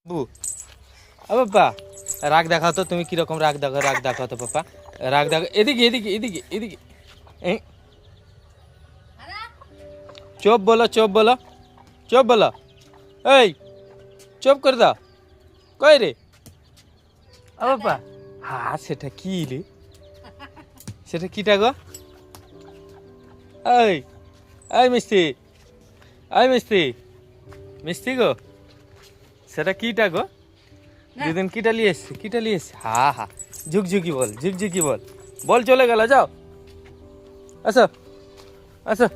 বু বাবা রাগ দেখাও তো, তুমি কিরকম রাগ দেখাও, রাগ দেখাও তো পাপা, রাগ দেখাও। এদিকে এদিকে এদিকে এদিকে চুপ বলো, চুপ বলো, চুপ বলো। এই চুপ করে দাও। কই রে বাবা? হ্যাঁ সেটা কি রে, সেটা কিটা গো? এই এই মিষ্টি, এই মিষ্টি, মিষ্টি গো, সেটা কিটা গো? দুদিন কিটা নিয়ে এসছি, কিটা নিয়ে এসছি? হা হা ঝুকঝুকি বল, ঝুকঝুকি বল, বল চলে গেল, যাও আসো আসো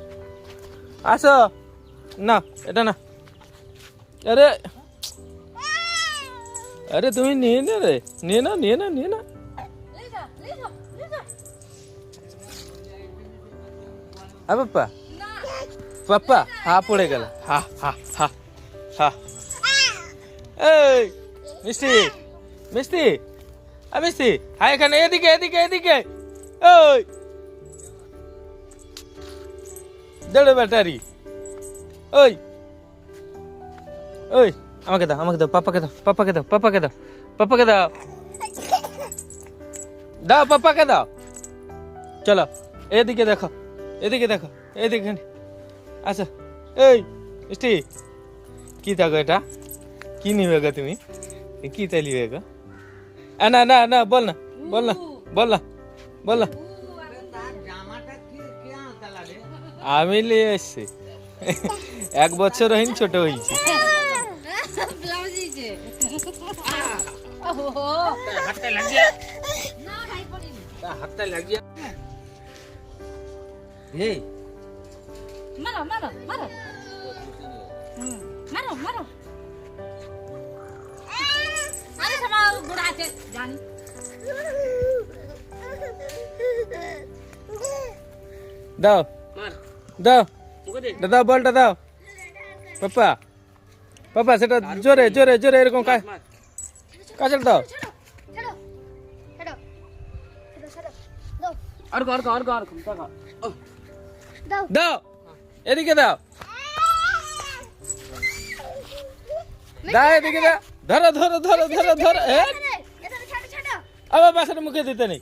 আসো। না এটা না, আরে আরে তুমি নিয়ে নে রে, নিয়ে না নিয়ে না নিয়ে না। পাপ্পা পাপ্পা হা পড়ে গেল, হা হা হা হা। এই মিষ্টি, মিষ্টি, মিষ্টি, হ্যাঁ এখানে, এদিকে এদিকে এদিকে। ওই দেড় ব্যাটারি। ওই ওই আমাকে দাও, আমাকে দাও, পাপাকে দাও, পাপাকে দাও, পাপাকে দাও, পাপাকে দাও, দাও পাপাকে দাও। চলো এদিকে দেখো, এদিকে দেখো, এদিকে আচ্ছা। এই মিষ্টি, কি থাকো এটা, কি নিবে গো তুমি, কি তাই নিবে গো? না না না বল না, বল না, বল না, বল না। আমি নিয়ে এসছি, 1 বছর হইনি, ছোট হয়েছি। মারো মারো মারো মারো মারো। আরে সমা বুড়া আছে জানি। দাও দাও দাদা, বলটা দাও পাপা, পাপা সেটা জোরে জোরে জোরে এরকম কাজল দাও। দাও এদিকে দাও, দাও এদিকে দাও, ধরো ধরো ধরো ধরো ধরো। আবার বাসাটা মুখে দিতে নেই।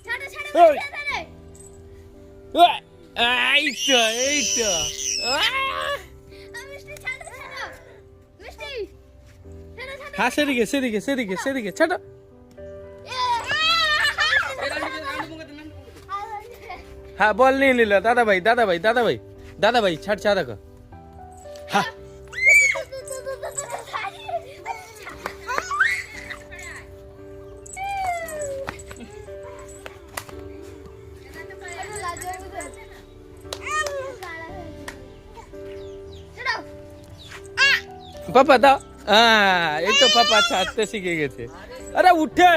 এই তো এই তো, হ্যাঁ সেদিকে সেদিকে সেদিকে সেদিকে ছাড়ো। হ্যাঁ বল নিয়ে নিল, দাদা ভাই দাদা ভাই দাদা ভাই দাদা ভাই, ছাড় ছাড় দেখো। হ্যাঁ পাপা দাও, হ্যাঁ এই তো পাপা ছাড়তে শিখে গেছে। আরে উঠে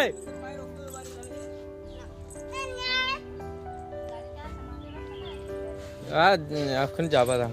এখন যাবা না।